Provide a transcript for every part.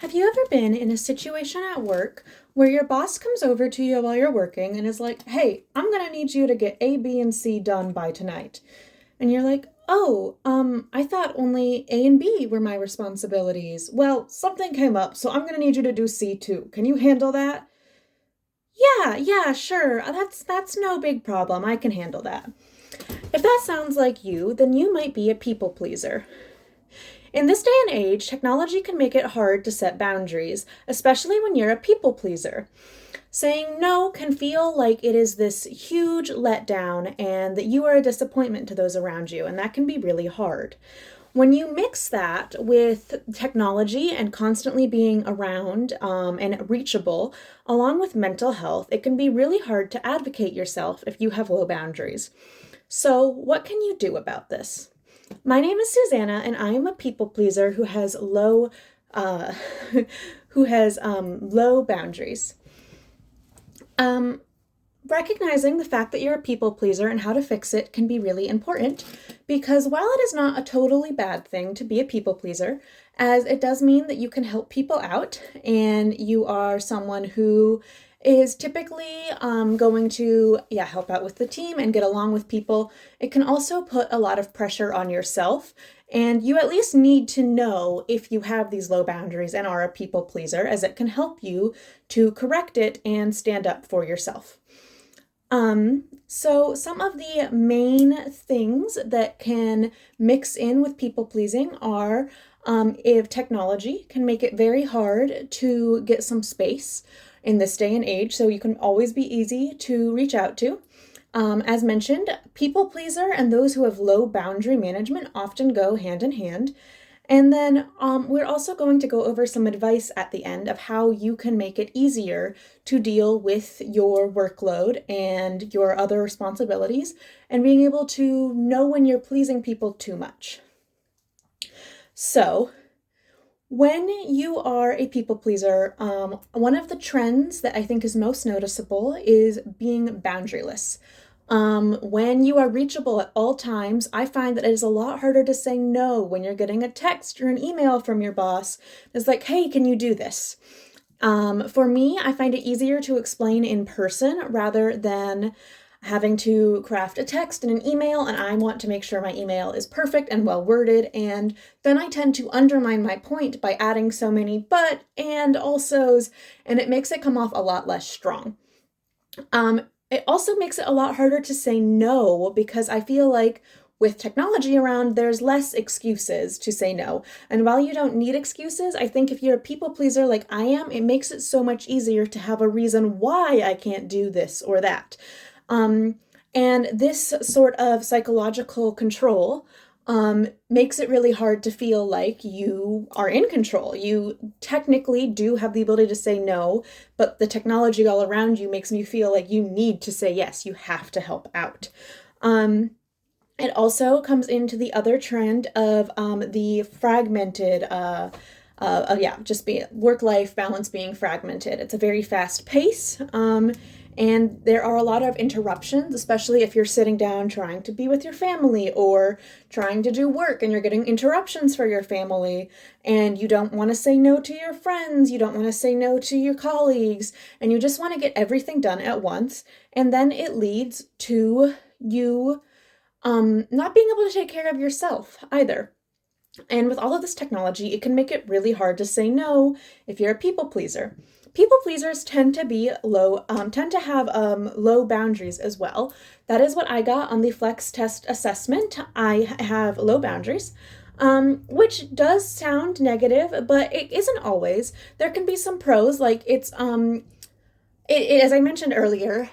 Have you ever been in a situation at work where your boss comes over to you while you're working and is like, hey, I'm gonna need you to get A, B, and C done by tonight? And you're like, oh, I thought only A and B were my responsibilities. Well, something came up, so I'm gonna need you to do C too. Can you handle that? Yeah, sure. That's no big problem. I can handle that. If that sounds like you, then you might be a people pleaser. In this day and age, technology can make it hard to set boundaries, especially when you're a people pleaser. Saying no can feel like it is this huge letdown and that you are a disappointment to those around you, and that can be really hard. When you mix that with technology and constantly being around and reachable, along with mental health, it can be really hard to advocate yourself if you have low boundaries. So, what can you do about this? My name is Susanna, and I am a people pleaser who has uh, low boundaries. Um, Recognizing the fact that you're a people pleaser and how to fix it can be really important because while it is not a totally bad thing to be a people pleaser, as it does mean that you can help people out and you are someone who is typically going to help out with the team and get along with people, it can also put a lot of pressure on yourself. And you at least need to know if you have these low boundaries and are a people pleaser, as it can help you to correct it and stand up for yourself. So some of the main things that can mix in with people pleasing are if technology can make it very hard to get some space in this day and age, so you can always be easy to reach out to. As mentioned, people pleaser and those who have low boundary management often go hand in hand. And then we're also going to go over some advice at the end of how you can make it easier to deal with your workload and your other responsibilities and being able to know when you're pleasing people too much. So, when you are a people pleaser, one of the trends that I think is most noticeable is being boundaryless. When you are reachable at all times, I find that it is a lot harder to say no when you're getting a text or an email from your boss. It's like, hey, can you do this? For me, I find it easier to explain in person rather than having to craft a text and an email, and I want to make sure my email is perfect and well worded, and then I tend to undermine my point by adding so many but and alsos, and it makes it come off a lot less strong. It also makes it a lot harder to say no because I feel like with technology around, there's less excuses to say no. And while you don't need excuses, I think if you're a people pleaser like I am, it makes it so much easier to have a reason why I can't do this or that. And this sort of psychological control makes it really hard to feel like you are in control. You technically do have the ability to say no, but the technology all around you makes me feel like you need to say yes. You have to help out. It also comes into the other trend of the fragmented just be work-life balance being fragmented. It's a very fast pace, and there are a lot of interruptions, especially if you're sitting down trying to be with your family or trying to do work and you're getting interruptions for your family, and you don't want to say no to your friends, you don't want to say no to your colleagues, and you just want to get everything done at once, and then it leads to you not being able to take care of yourself either. And with all of this technology, it can make it really hard to say no if you're a people pleaser. People pleasers tend to have low boundaries as well. That is what I got on the Flex Test assessment. I have low boundaries, which does sound negative, but it isn't always. There can be some pros, like as I mentioned earlier,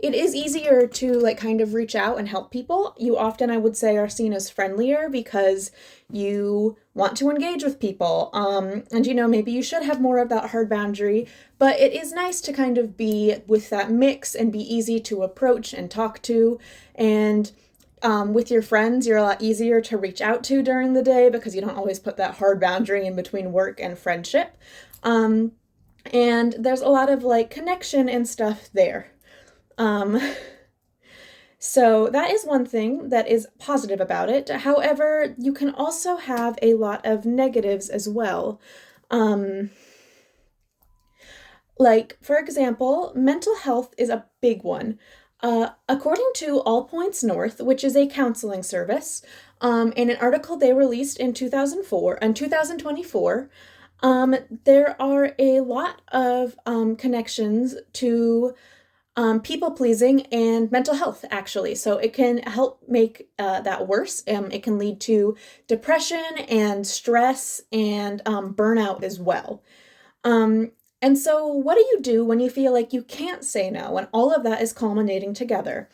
it is easier to like kind of reach out and help people. You often, I would say, are seen as friendlier because you want to engage with people. And maybe you should have more of that hard boundary, but it is nice to kind of be with that mix and be easy to approach and talk to. And with your friends, you're a lot easier to reach out to during the day because you don't always put that hard boundary in between work and friendship. And there's a lot of like connection and stuff there. Um, so that is one thing that is positive about it. However, you can also have a lot of negatives as well. Um, like, for example, mental health is a big one. According to All Points North, which is a counseling service, in an article they released in 2004 and 2024, there are a lot of connections to people pleasing and mental health, actually. So it can help make that worse. It can lead to depression and stress and burnout as well. Um, and so, what do you do when you feel like you can't say no and all of that is culminating together?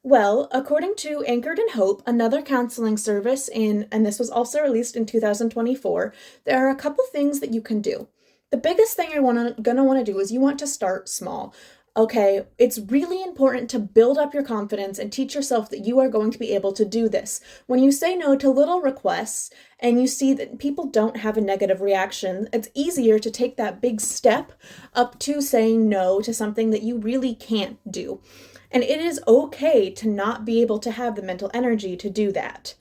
Well, according to Anchored in Hope, another counseling service and this was also released in 2024, there are a couple things that you can do. The biggest thing gonna want to do is you want to start small. Okay, it's really important to build up your confidence and teach yourself that you are going to be able to do this. When you say no to little requests and you see that people don't have a negative reaction, it's easier to take that big step up to saying no to something that you really can't do. And it is okay to not be able to have the mental energy to do that.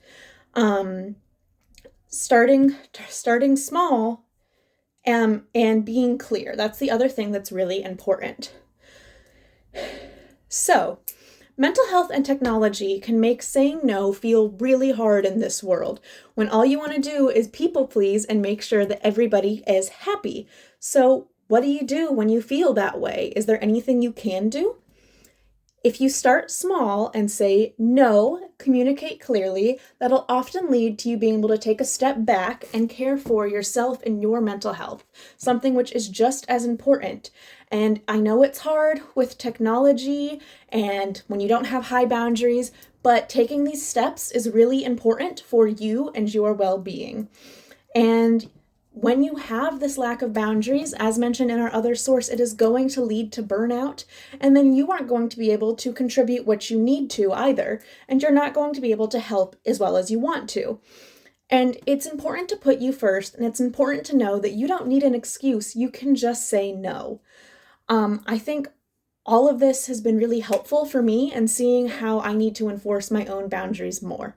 Um, starting small and being clear. That's the other thing that's really important. So, mental health and technology can make saying no feel really hard in this world when all you want to do is people please and make sure that everybody is happy. So, what do you do when you feel that way? Is there anything you can do? If you start small and say no, communicate clearly, that'll often lead to you being able to take a step back and care for yourself and your mental health, something which is just as important. And I know it's hard with technology and when you don't have high boundaries, but taking these steps is really important for you and your well being. And when you have this lack of boundaries, as mentioned in our other source, it is going to lead to burnout, and then you aren't going to be able to contribute what you need to either, and you're not going to be able to help as well as you want to. And it's important to put you first, and it's important to know that you don't need an excuse. You can just say no. I think all of this has been really helpful for me and seeing how I need to enforce my own boundaries more.